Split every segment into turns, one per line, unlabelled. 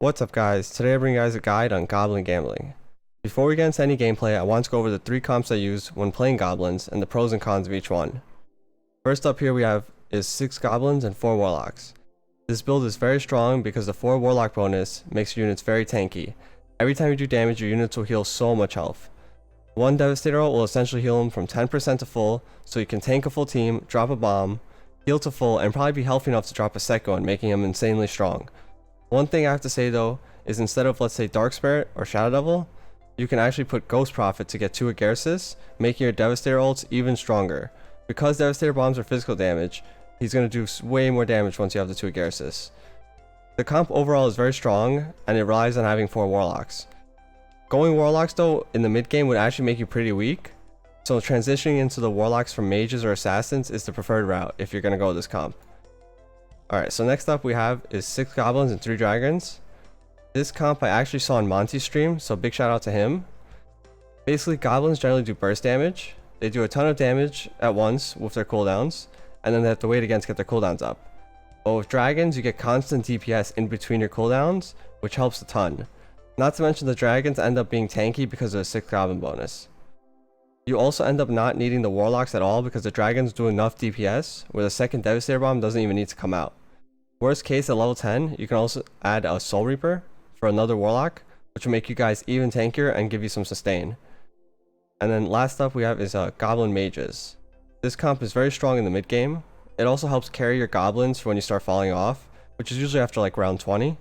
What's up guys, today I bring you guys a guide on Goblin Gambling. Before we get into any gameplay, I want to go over the 3 comps I use when playing goblins and the pros and cons of each one. First up here we have is 6 goblins and 4 warlocks. This build is very strong because the 4 warlock bonus makes your units very tanky. Every time you do damage, your units will heal so much health. One devastator ult will essentially heal them from 10% to full, so you can tank a full team, drop a bomb, heal to full, and probably be healthy enough to drop a second one, making him insanely strong. One thing I have to say though, is instead of let's say Dark Spirit or Shadow Devil, you can actually put Ghost Prophet to get 2 Agarsis, making your Devastator ults even stronger. Because Devastator bombs are physical damage, he's going to do way more damage once you have the 2 Agarsis. The comp overall is very strong, and it relies on having 4 Warlocks. Going Warlocks though, in the mid game would actually make you pretty weak, so transitioning into the Warlocks from Mages or Assassins is the preferred route if you're going to go with this comp. Alright, so next up we have is 6 goblins and 3 dragons. This comp I actually saw on Monty's stream, so big shout out to him. Basically, goblins generally do burst damage. They do a ton of damage at once with their cooldowns, and then they have to wait again to get their cooldowns up. But with dragons, you get constant DPS in between your cooldowns, which helps a ton. Not to mention the dragons end up being tanky because of the 6 goblin bonus. You also end up not needing the warlocks at all because the dragons do enough DPS where the second Devastator bomb doesn't even need to come out. Worst case at level 10, you can also add a Soul Reaper for another warlock, which will make you guys even tankier and give you some sustain. And then last up we have is goblin mages. This comp is very strong in the mid game. It also helps carry your goblins for when you start falling off, which is usually after like round 20.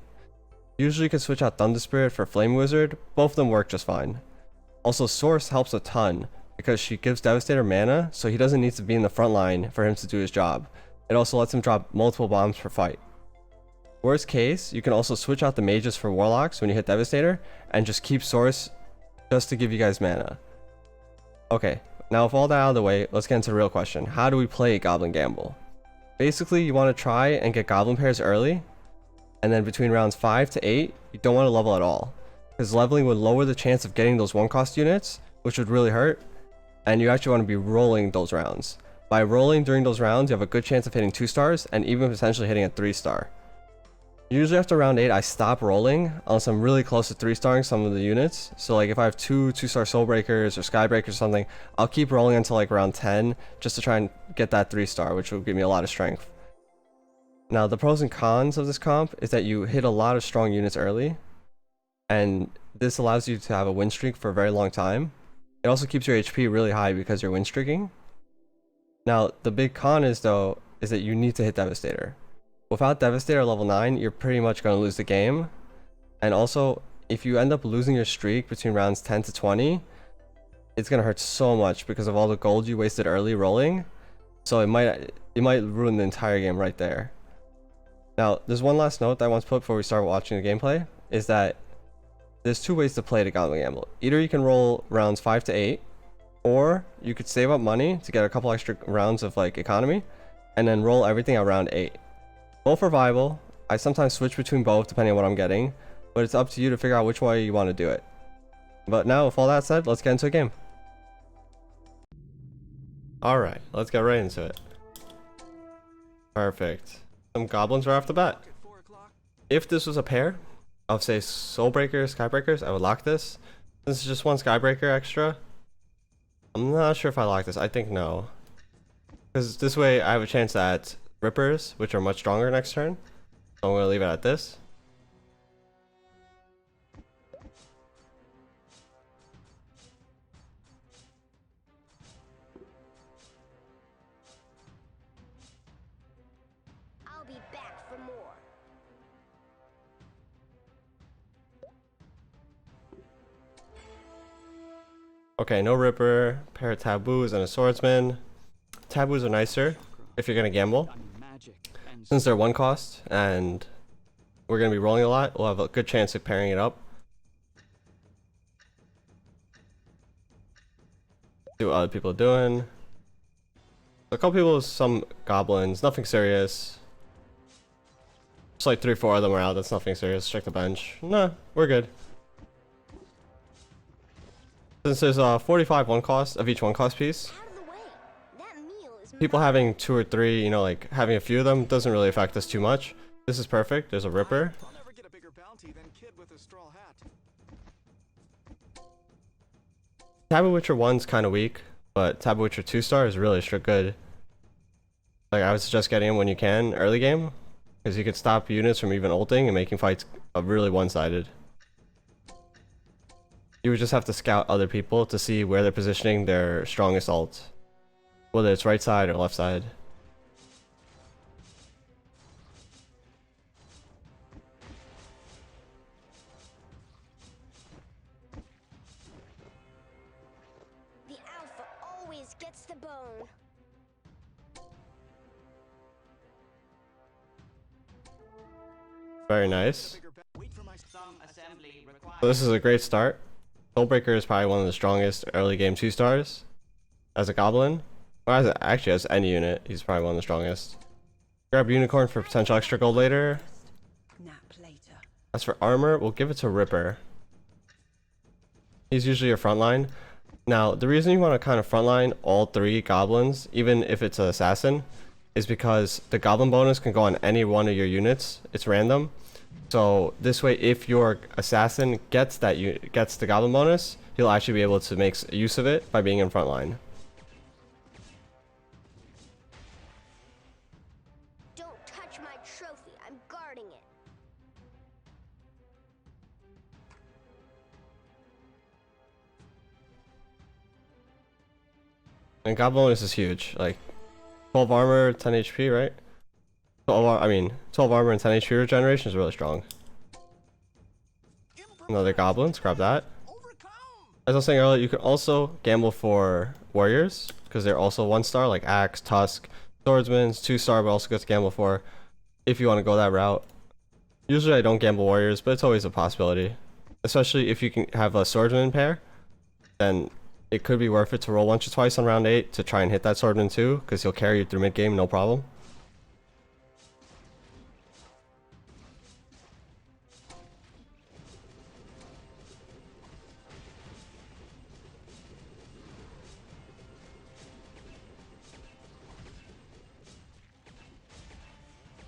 Usually you can switch out Thunder Spirit for Flame Wizard, both of them work just fine. Also Source helps a ton because she gives Devastator mana, so he doesn't need to be in the front line for him to do his job. It also lets him drop multiple bombs per fight. Worst case, you can also switch out the mages for warlocks when you hit Devastator, and just keep Source just to give you guys mana. Okay, now with all that out of the way, let's get into the real question. How do we play Goblin Gamble? Basically, you want to try and get goblin pairs early, and then between rounds 5 to 8, you don't want to level at all, because leveling would lower the chance of getting those 1-cost units, which would really hurt, and you actually want to be rolling those rounds. By rolling during those rounds, you have a good chance of hitting 2 stars, and even potentially hitting a 3-star. Usually after round 8, I stop rolling unless I'm really close to 3-starring some of the units. So like if I have 2-star Soul Breakers or Sky Breakers or something, I'll keep rolling until like round 10 just to try and get that 3-star, which will give me a lot of strength. Now the pros and cons of this comp is that you hit a lot of strong units early, and this allows you to have a win streak for a very long time. It also keeps your HP really high because you're win streaking. Now the big con is though, is that you need to hit Devastator. Without Devastator level 9, you're pretty much going to lose the game. And also, if you end up losing your streak between rounds 10 to 20, it's going to hurt so much because of all the gold you wasted early rolling. So it might ruin the entire game right there. Now, there's one last note that I want to put before we start watching the gameplay, is that there's 2 ways to play the Goblin Gamble. Either you can roll rounds 5 to 8, or you could save up money to get a couple extra rounds of like economy, and then roll everything at round 8. Both are viable. I sometimes switch between both depending on what I'm getting, but it's up to you to figure out which way you want to do it. But now with all that said, let's get into a game. Alright, let's get right into it. Perfect. Some goblins right off the bat. If this was a pair of say Soul Breakers, Sky Breakers, I would lock this. This is just 1 Sky Breaker extra. I'm not sure if I lock this. I think no. Because this way I have a chance at Rippers, which are much stronger next turn. So I'm going to leave it at this.
I'll be back for more.
Okay, no Ripper, pair of Taboos and a Swordsman. Taboos are nicer if you're going to gamble. Since they're 1 cost and we're going to be rolling a lot, we'll have a good chance of pairing it up. See what other people are doing. A couple people with some goblins, nothing serious. Just like 3-4 of them are out, that's nothing serious. Check the bench. Nah, we're good. Since there's 45 1 cost of each 1 cost piece, people having 2 or 3, you know, like having a few of them doesn't really affect us too much. This is perfect. There's a Ripper.
royalty than kid with a straw hat.
Taboo Witcher 1's kind of weak, but Taboo Witcher 2-star is really good. Like, I would suggest getting him when you can early game, because you could stop units from even ulting and making fights really one-sided. You would just have to scout other people to see where they're positioning their strongest ult, whether it's right side or left side.
The alpha always gets the bone.
Very nice.
Wait for my
Some assembly required.
So this is a great start. Soulbreaker is probably one of the strongest early game 2-stars. As a goblin, or actually as any unit, he's probably one of the strongest. Grab Unicorn for potential extra gold later.
Nap later.
As for armor, we'll give it to Ripper. He's usually your frontline. Now, the reason you want to kind of frontline all 3 goblins, even if it's an assassin, is because the goblin bonus can go on any one of your units. It's random. So this way, if your assassin gets the goblin bonus, he'll actually be able to make use of it by being in frontline.
Don't touch my trophy. I'm guarding it.
And goblin bonus is huge. Like 12 armor, 10 HP, right? 12 armor and 10 HP regeneration is really strong. Another goblins, grab that. As I was saying earlier, you could also gamble for warriors, because they're also 1-star, like Axe, Tusk, Swordsman's 2-star, but also good to gamble for if you want to go that route. Usually I don't gamble warriors, but it's always a possibility. Especially if you can have a swordsman pair, then it could be worth it to roll once or twice on round 8 to try and hit that swordsman too, because he'll carry you through mid game, no problem.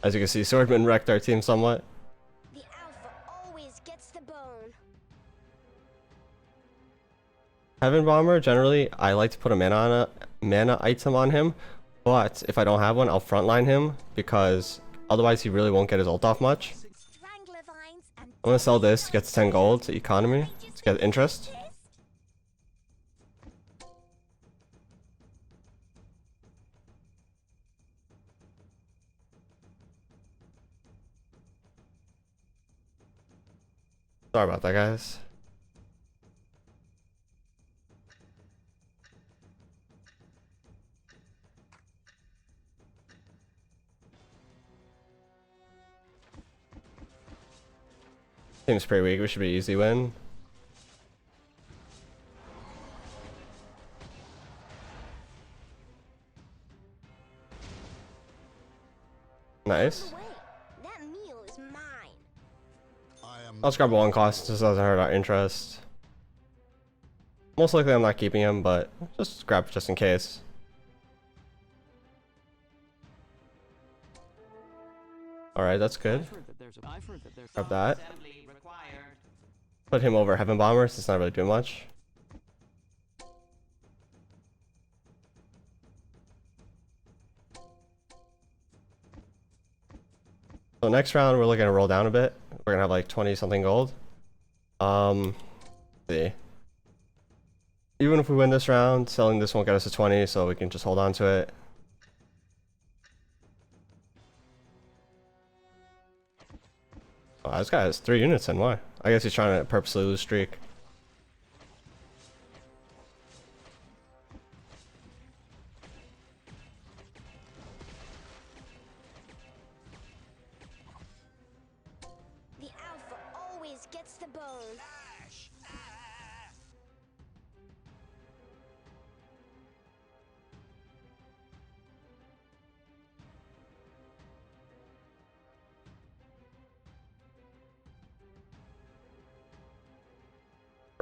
As you can see, Swordman wrecked our team somewhat.
The alpha always gets the bone.
Heaven Bomber, generally, I like to put a mana item on him, but if I don't have one, I'll frontline him, because otherwise he really won't get his ult off much.
Strangler vines and
I'm gonna sell this to get to 10 gold to economy, to get interest. Sorry about that, guys. Seems pretty weak. We should be easy win. Nice.
away. That meal is mine.
Let's grab one cost. This doesn't hurt our interest. Most likely I'm not keeping him, but just grab just in case. Alright, that's good. Grab that.
Assembly required.
Put him over Heaven Bomber, so it's not really doing much. So next round we're looking to roll down a bit. We're gonna have like 20 something gold. Let's see. Even if we win this round, selling this won't get us to 20, so we can just hold on to it. Oh, this guy has 3 units in, why? I guess he's trying to purposely lose streak.
The alpha always gets the bone.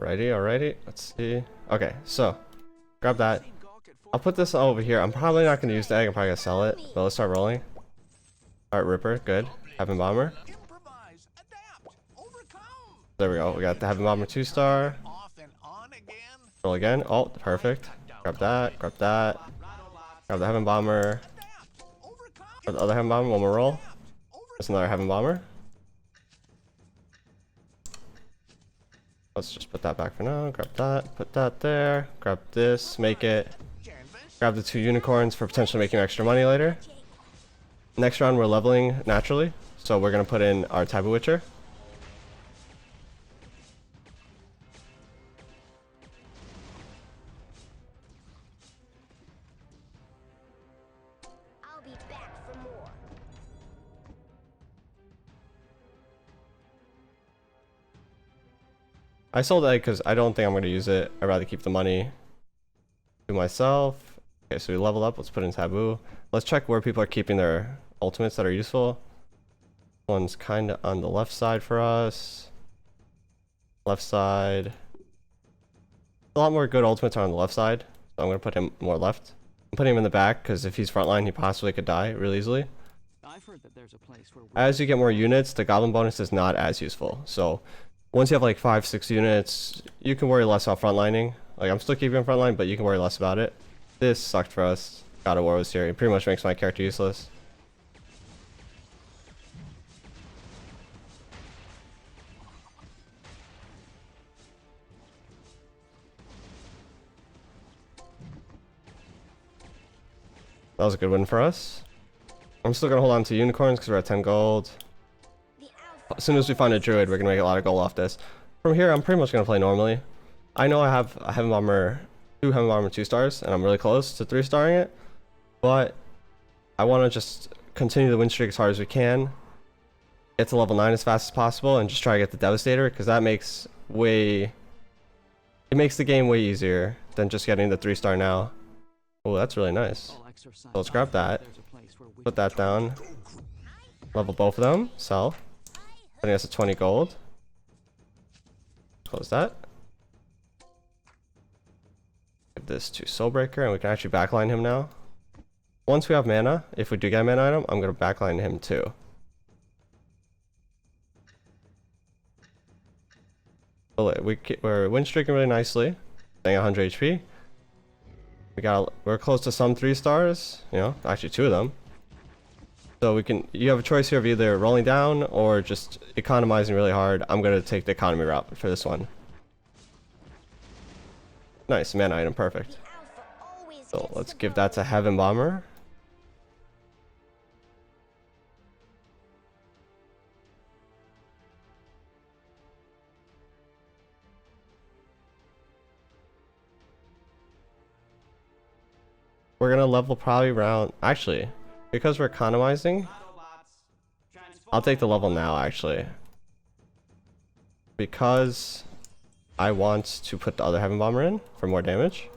Alrighty, let's see. Okay, so grab that. I'll put this over here. I'm probably not gonna use the egg, I'm probably gonna sell it, but let's start rolling. Alright, Ripper, good. Heaven Bomber.
improvise, adapt, overcome.
There we go. We got the Heaven Bomber 2-star.
Off and on again.
Roll again. Oh, perfect. Grab that. Grab that. Grab the Heaven Bomber. Grab the other Heaven Bomber. One more roll. That's another Heaven Bomber. Let's just put that back for now. Grab that. Put that there. Grab this. Make it. Grab the 2 unicorns for potentially making extra money later. Next round, we're leveling naturally. So we're going to put in our Taboo Witcher.
I'll be back for more.
I sold Egg because I don't think I'm going to use it. I'd rather keep the money to myself. Okay, so we leveled up. Let's put in Taboo. Let's check where people are keeping their ultimates that are useful. One's kind of on the left side for us. Left side. A lot more good ultimates are on the left side. So I'm going to put him more left. I'm putting him in the back because if he's frontline, he possibly could die really easily.
I've heard that there's a place where
As you get more units, the Goblin bonus is not as useful. So once you have like 5-6 units, you can worry less about frontlining. Like I'm still keeping him frontline, but you can worry less about it. This sucked for us. God of War was here. It pretty much makes my character useless. That was a good win for us. I'm still gonna hold on to unicorns because we're at 10 gold.
The alpha
As soon as we find a druid, we're gonna make a lot of gold off this. From here, I'm pretty much gonna play normally. I know I have a Heaven Bomber, 2 Heaven Bomber 2-stars, and I'm really close to 3-starring it. But I want to just continue the win streak as hard as we can. Get to level 9 as fast as possible, and just try to get the Devastator, because that makes it makes the game way easier than just getting the 3-star now. Oh, that's really nice. So let's grab that. Put that down. Level both of them. Sell. Putting us at 20 gold. Close that. Give this to Soulbreaker, and we can actually backline him now. Once we have mana, if we do get a mana item, I'm going to backline him too. We're win streaking really nicely. Staying 100 HP. We're close to some 3-stars, you know, actually 2 of them. So you have a choice here of either rolling down or just economizing really hard. I'm going to take the economy route for this one. Nice, mana item, perfect.
the alpha always
So
gets
let's
the
give that to Heaven Bomber. We're gonna level probably around, actually, because we're economizing, I'll take the level now actually. Because I want to put the other Heaven Bomber in for more damage.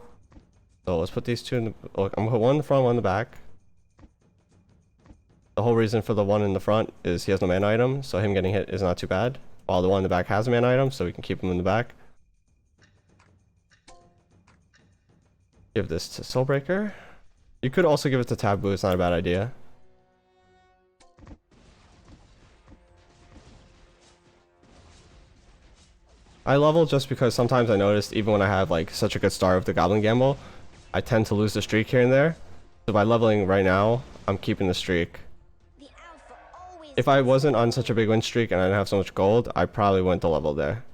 So let's put these 2 in the, I'm gonna put one in the front, one in the back. The whole reason for the one in the front is he has no mana item, so him getting hit is not too bad. While the one in the back has a mana item, so we can keep him in the back. Give this to Soulbreaker. You could also give it to Taboo, it's not a bad idea. I level just because sometimes I noticed even when I have like such a good start of the Goblin Gamble, I tend to lose the streak here and there. So by leveling right now, I'm keeping the streak.
The alpha always
If I wasn't on such a big win streak and I didn't have so much gold, I probably wouldn't have leveled there.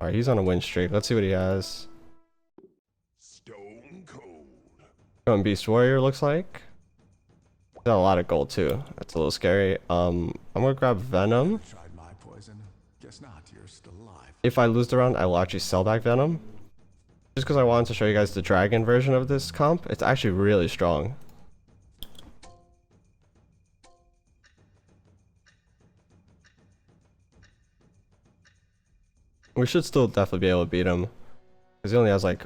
Alright, he's on a win streak. Let's see what he has.
Stone cold.
Going Beast Warrior looks like. He's got a lot of gold too. That's a little scary. I'm gonna grab Venom.
Tried my poison. Guess not. You're still alive.
If I lose the round, I will actually sell back Venom. Just because I wanted to show you guys the dragon version of this comp. It's actually really strong. We should still definitely be able to beat him. Because he only has like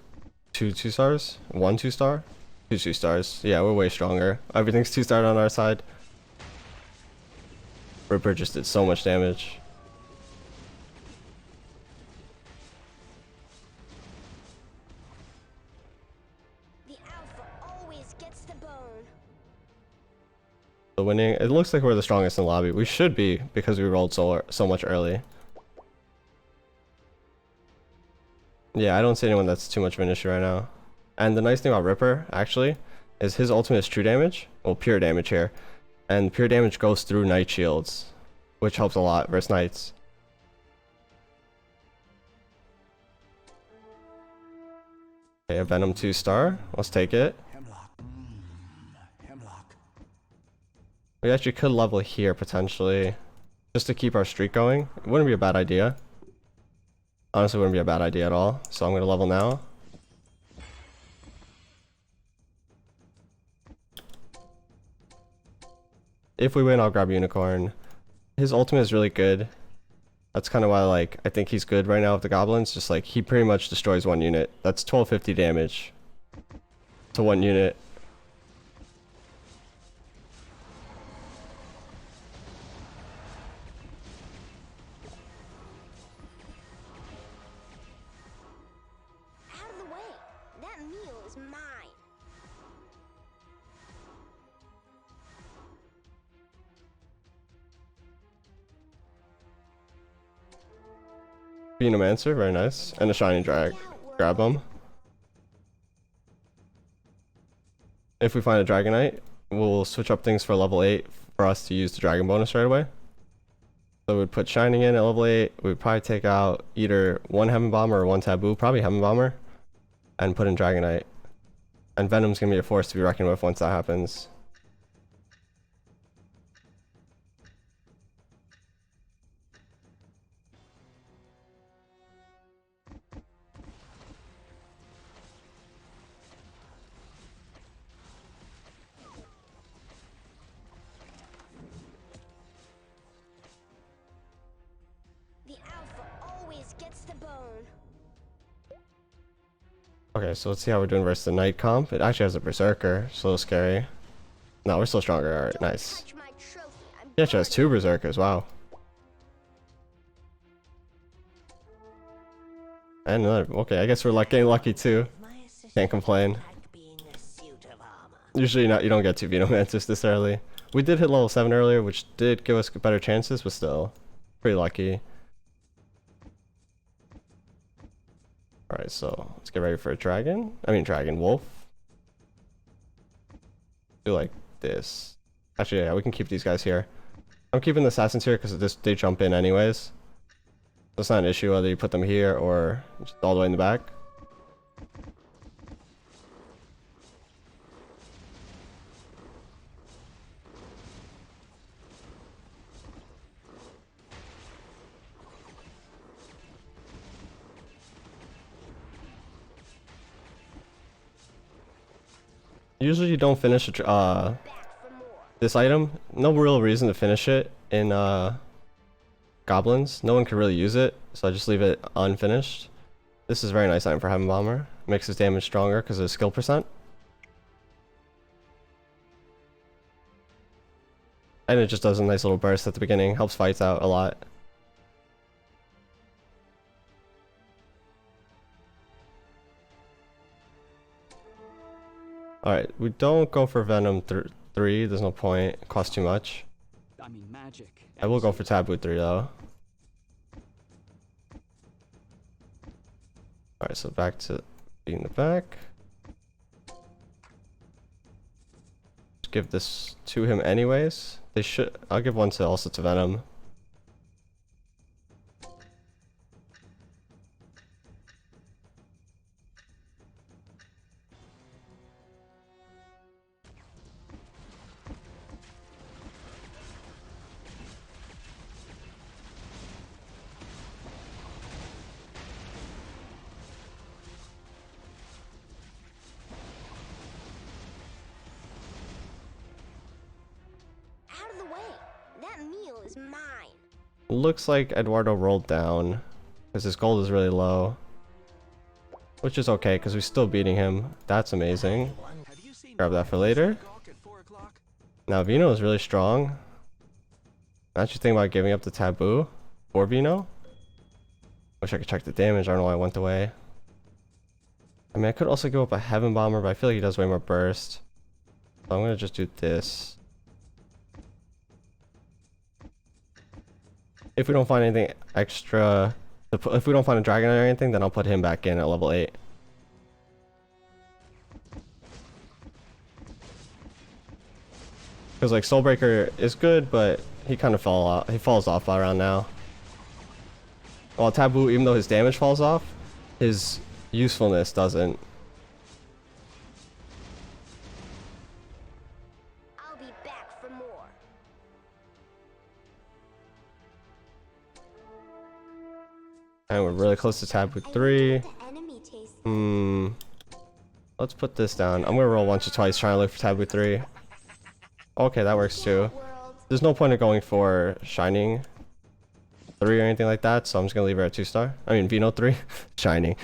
2 2-stars? 1 2-star? 2 2-stars. Yeah, we're way stronger. Everything's 2-starred on our side. Ripper just did so much damage. The winning, it looks like we're the strongest in the lobby. We should be because we rolled so much early. Yeah, I don't see anyone that's too much of an issue right now. And the nice thing about Ripper, actually, is his ultimate is true damage. Well, pure damage here. And pure damage goes through Knight shields, which helps a lot versus Knights. Okay, a Venom 2-star. Let's take it.
Hemlock. Hemlock.
We actually could level here, potentially. Just to keep our streak going. It wouldn't be a bad idea. Honestly, wouldn't be a bad idea at all. So I'm going to level now. If we win, I'll grab Unicorn. His ultimate is really good. That's kind of why, like, I think he's good right now with the goblins. Just like, he pretty much destroys one unit. That's 1250 damage to one unit.
Out of the way. That meal is mine.
Venomancer, very nice. And a Shining Drag. Grab them. If we find a Dragonite, we'll switch up things for level 8 for us to use the Dragon bonus right away. So we'd put Shining in at level 8. We'd probably take out either one Heaven Bomber or one Taboo. Probably Heaven Bomber. And put in Dragonite. And Venom's going to be a force to be reckoned with once that happens.
The alpha always gets the bone.
Okay, so let's see how we're doing versus the Knight comp. It actually has a Berserker. It's a little scary. No, we're still stronger. Alright,
Don't
nice.
touch my trophy. I'm
He actually has 2 Berserkers. Wow. And another. Okay, I guess we're like getting lucky too. Can't complain. Usually not. You don't get 2 Venomancers this early. We did hit level 7 earlier, which did give us better chances, but still pretty lucky. Alright, so let's get ready for a dragon. Dragon wolf. Do like this. Actually, yeah, we can keep these guys here. I'm keeping the assassins here because they jump in anyways. So it's not an issue whether you put them here or just all the way in the back. Usually you don't finish
back for more.
this item. No real reason to finish it in goblins. No one can really use it, so I just leave it unfinished. This is a very nice item for Heaven Bomber. Makes his damage stronger because of his skill percent. And it just does a nice little burst at the beginning. Helps fights out a lot. Alright, we don't go for Venom 3. There's no point. It costs too much.
I mean, magic.
I will go for Taboo 3 though. Alright, so back to being the back. Just give this to him anyways. They should. I'll give one to also to Venom.
Out of the way. That meal is mine.
Looks like Eduardo rolled down because his gold is really low, which is okay because we're still beating him. That's amazing.
Have you seen
Grab that for later.
Gawk at 4 o'clock?
Now Vino is really strong. I actually think about giving up the Taboo for Vino. Wish I could check the damage. I don't know why I went away. I mean, I could also give up a Heaven Bomber, but I feel like he does way more burst. So I'm gonna just do this. if we don't find anything extra, if we don't find a dragon or anything, then I'll put him back in at level 8. Because like Soulbreaker is good, but he kind of falls off by around now. While Taboo, even though his damage falls off, his usefulness doesn't.
I'll be back for more.
And we're really close to Taboo 3.
The enemy tastes
Let's put this down. I'm gonna roll once or twice trying to look for Taboo 3. Okay, that works too.
world.
There's no point in going for Shining 3 or anything like that, so I'm just gonna leave her at 2-star. I mean, Vino 3. Shining.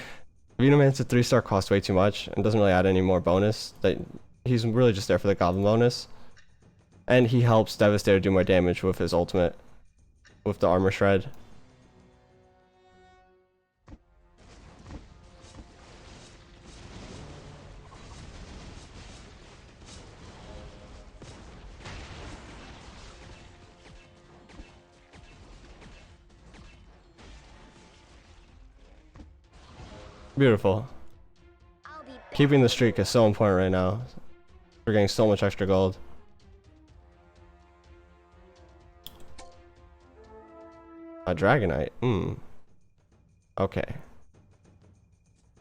Venomancer 3-star costs way too much and doesn't really add any more bonus. He's really just there for the Goblin bonus. And he helps Devastator do more damage with his ultimate. With the Armor Shred. Beautiful.
I'll be back.
Keeping the streak is so important right now. We're getting so much extra gold. A Dragonite. Okay.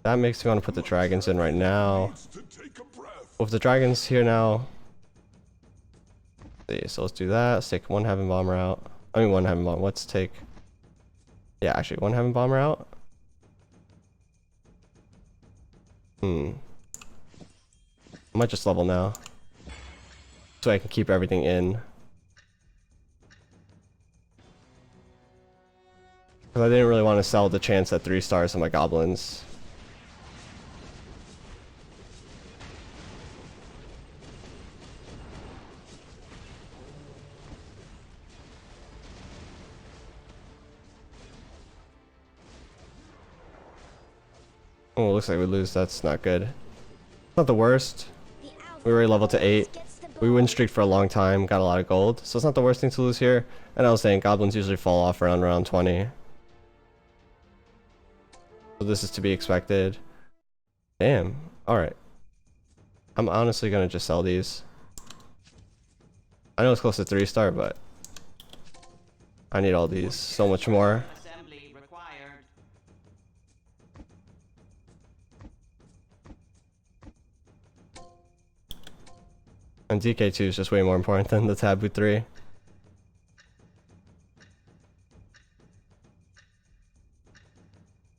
That makes me want to put the dragons in right now. With the dragons here now. Let's see, so let's do that. Let's take one Heaven Bomber out. I mean, one Heaven Bomber. Let's take. Yeah, actually, one Heaven Bomber out. I might just level now. So I can keep everything in. Because I didn't really want to sell the chance at 3 stars on my goblins. Oh, looks like we lose. That's not good. It's not the worst.
The alpha
We were level to 8.
gets the
We win streaked for a long time, got a lot of gold. So it's not the worst thing to lose here. And I was saying goblins usually fall off around round 20. So this is to be expected. Damn. Alright. I'm honestly gonna just sell these. I know it's close to 3-star, but I need all these so much more.
Assembly required.
And DK2 is just way more important than the Taboo 3.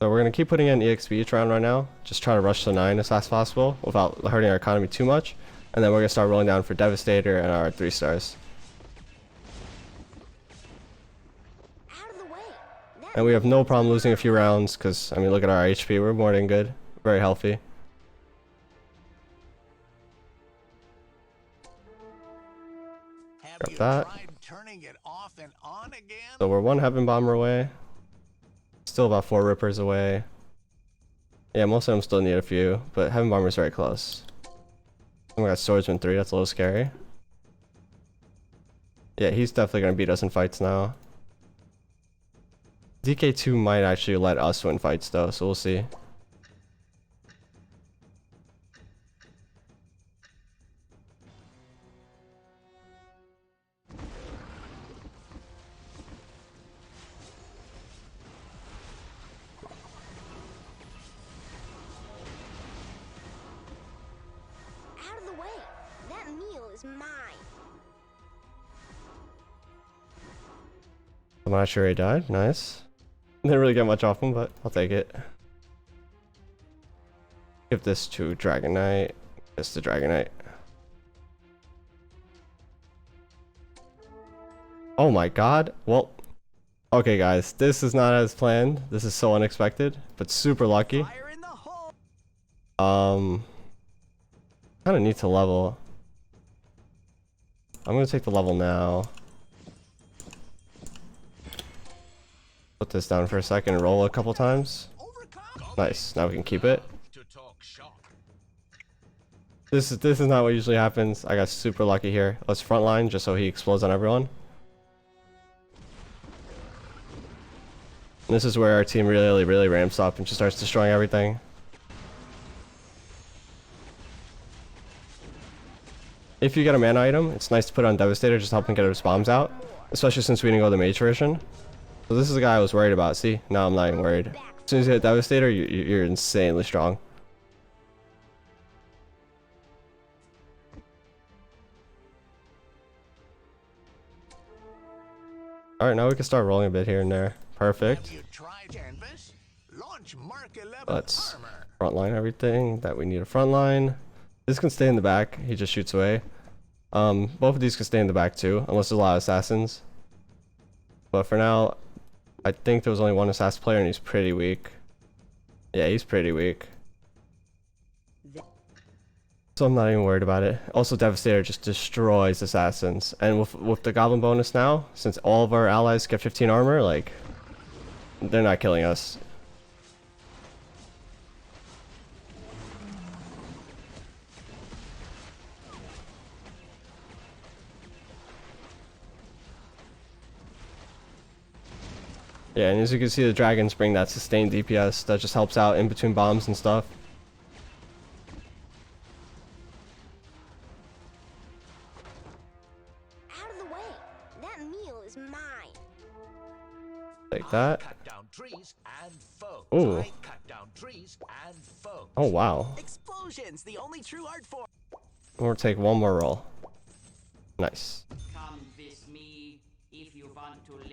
So we're going to keep putting in EXP each round right now. Just try to rush to 9 as fast as possible without hurting our economy too much. And then we're going to start rolling down for Devastator and our 3 stars.
out of the way. That
And we have no problem losing a few rounds because, I mean, look at our HP. We're more than good. Very healthy.
Have
Got
you
that.
tried turning it off and on again?
So we're 1 Heaven Bomber away. Still about 4 Rippers away. Yeah, most of them still need a few, but Heaven Bomber's very close. Oh my god, Swordsman 3, that's a little scary. Yeah, he's definitely gonna beat us in fights now. DK2 might actually let us win fights though, so we'll see.
out of the way. That meal is mine.
I'm not sure he died, nice. Didn't really get much off him, but I'll take it. Give this to Dragonite. This to Dragonite. Oh my god. Well, okay guys, this is not as planned. This is so unexpected, but super lucky.
Fire in the hole.
Kind of need to level. I'm gonna take the level now. Put this down for a second and roll a couple times.
Overcome.
Nice. Now we can keep it.
To talk shop.
This is not what usually happens. I got super lucky here. Let's frontline just so he explodes on everyone. And this is where our team really ramps up and just starts destroying everything. If you get a mana item, it's nice to put on Devastator, just helping get his bombs out. Especially since we didn't go the mage version. So this is the guy I was worried about. See, now I'm not even worried. As soon as you hit Devastator, you're insanely strong. Alright, now we can start rolling a bit here and there. Perfect.
Have you tried canvas? Launch Mark 11
Let's
armor.
frontline everything that we need a frontline. This can stay in the back. He just shoots away. Both of these can stay in the back too, unless there's a lot of assassins. But for now, I think there was only one assassin player and he's pretty weak. Yeah, he's pretty weak. So I'm not even worried about it. Also, Devastator just destroys assassins. And with the Goblin bonus now, since all of our allies get 15 armor, like, they're not killing us. Yeah, and as you can see, the dragons bring that sustained DPS that just helps out in between bombs and stuff.
Out of the way. That meal is mine.
Like that.
Cut down trees and foes.
Ooh.
I cut down trees and foes.
Oh, wow.
Explosions, the only true art form.
We'll take one more roll. Nice.
Come with me if you want to live.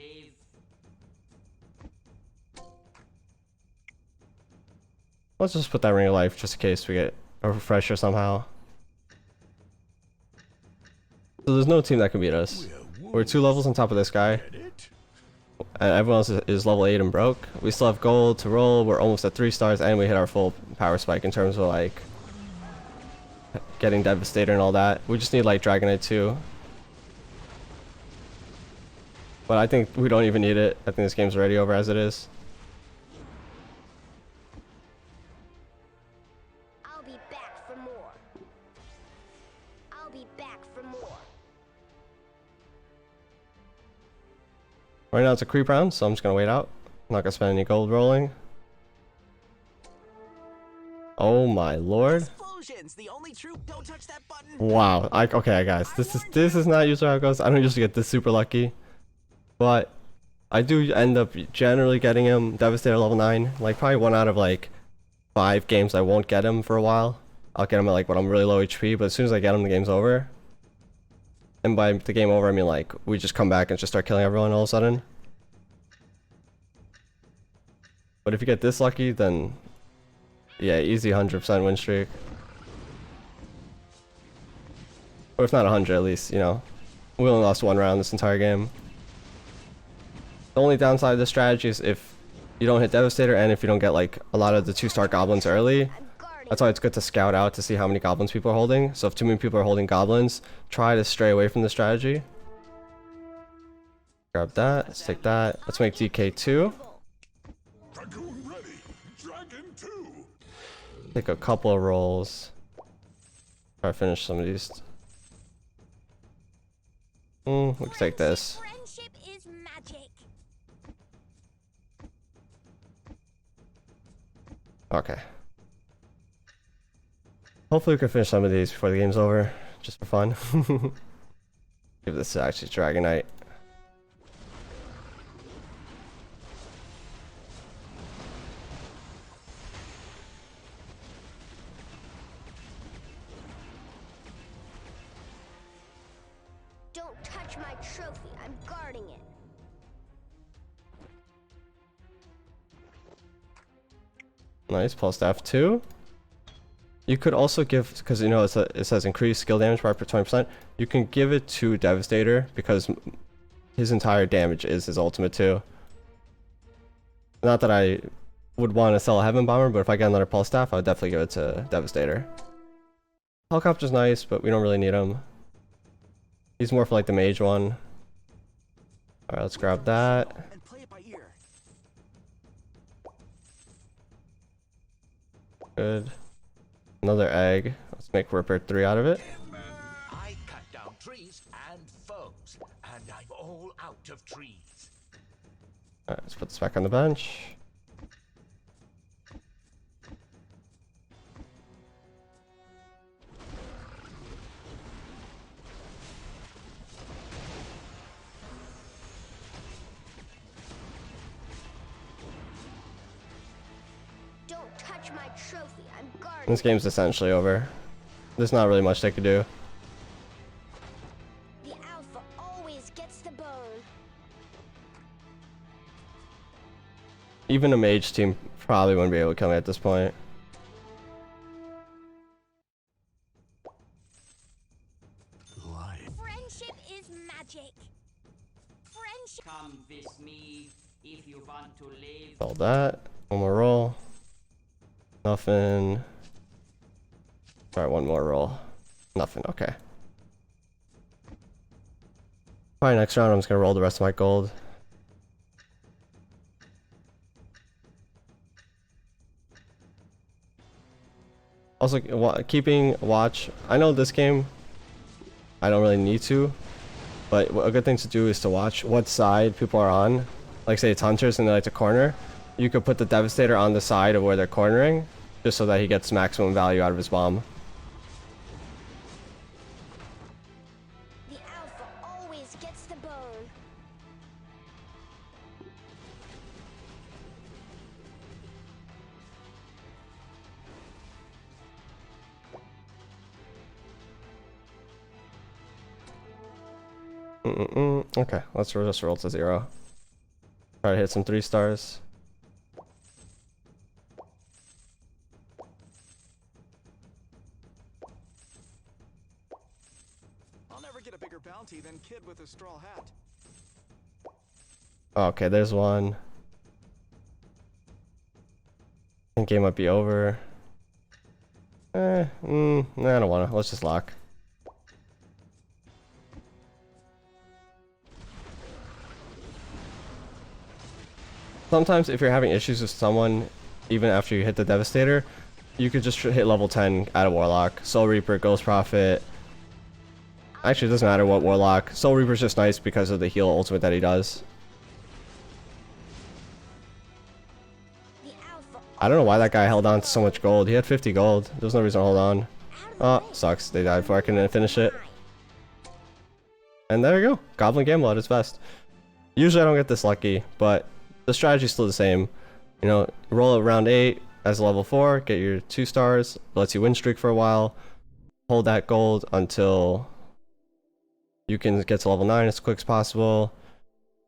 Let's just put that ring of life just in case we get a refresher somehow. So there's no team that can beat us. We're 2 levels on top of this guy. And everyone else is level 8 and broke. We still have gold to roll. We're almost at 3 stars and we hit our full power spike in terms of like getting Devastator and all that. We just need like Dragonite too. But I think we don't even need it. I think this game's already over as it is.
I'll be back for more. I'll be back for more.
Right now it's a creep round, so I'm just gonna wait out. I'm not gonna spend any gold rolling. Oh my lord.
Explosions, the only true. Don't touch that button.
Wow. Okay guys, this is not usually how it goes. I don't usually get this super lucky. But I do end up generally getting him Devastator level 9. Like probably 1 out of like 5 games I won't get him for a while. I'll get him at like when I'm really low HP, but as soon as I get him the game's over. And by the game over I mean like we just come back and just start killing everyone all of a sudden. But if you get this lucky, then yeah, easy 100% win streak. Or if not 100 at least, you know. We only lost 1 round this entire game. The only downside of this strategy is if you don't hit Devastator and if you don't get like a lot of the 2-star goblins early.
I'm guarding.
That's why it's good to scout out to see how many goblins people are holding. So if too many people are holding goblins, try to stray away from the strategy. Grab that. Let's take that. Let's make DK2.
Dragoon ready. Dragon 2.
Take a couple of rolls. Try to finish some of these. We can take this.
Friendship is magic.
Okay. Hopefully we can finish some of these before the game's over, just for fun. Give this actually Dragonite.
Don't touch my trophy. I'm guarding it.
Nice, pulse staff 2. You could also give, because you know it says increase skill damage by up to 20%, you can give it to Devastator because his entire damage is his ultimate too. Not that I would want to sell a Heaven Bomber, but if I get another pulse staff, I would definitely give it to Devastator. Helicopter's nice, but we don't really need him. He's more for like the mage one. Alright, let's grab that.
And play it by ear.
Good. Another egg. Let's make Ripper 3 out of it.
I cut down trees and foes, and I'm all out of trees.
Alright, let's put this back on the bench.
Don't touch my trophy. I'm guarding.
This game's essentially over. There's not really much they could do.
The alpha always gets the bone.
Even a mage team probably wouldn't be able to kill me at this point.
Friendship is magic. Friendship.
Come with me if you want to live.
All that. One more roll. Nothing. Alright, one more roll. Nothing, okay. Probably next round I'm just gonna roll the rest of my gold. Also, keeping watch. I know this game, I don't really need to, but a good thing to do is to watch what side people are on. Like say it's hunters and they like to corner. You could put the Devastator on the side of where they're cornering, just so that he gets maximum value out of his bomb.
The alpha always gets the bone.
Okay, let's just roll to 0. Try to hit some 3 stars.
I'll never get a bigger bounty than kid with a straw hat.
Okay, there's one. I think game might be over. Nah, I don't wanna. Let's just lock. Sometimes if you're having issues with someone, even after you hit the Devastator, you could just hit level 10 out of Warlock. Soul Reaper, Ghost Prophet. Actually, it doesn't matter what Warlock. Soul Reaper's just nice because of the heal ultimate that he does.
The alpha.
I don't know why that guy held on to so much gold. He had 50 gold. There's no reason to hold on. Oh, sucks. They died before I can finish it. And there we go. Goblin Gambling at its best. Usually I don't get this lucky, but the strategy's still the same. You know, roll at round 8 as a level 4, get your 2 stars, lets you win streak for a while, hold that gold until you can get to level 9 as quick as possible,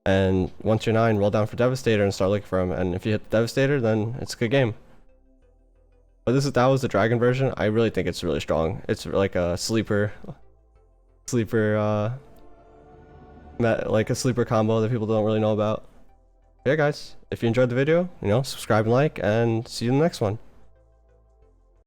and once you're 9, roll down for Devastator and start looking for him, and if you hit the Devastator, then it's a good game. But that was the dragon version. I really think it's really strong. It's like a sleeper like a sleeper combo that people don't really know about. Yeah guys, if you enjoyed the video, subscribe and like, and see you in the next one.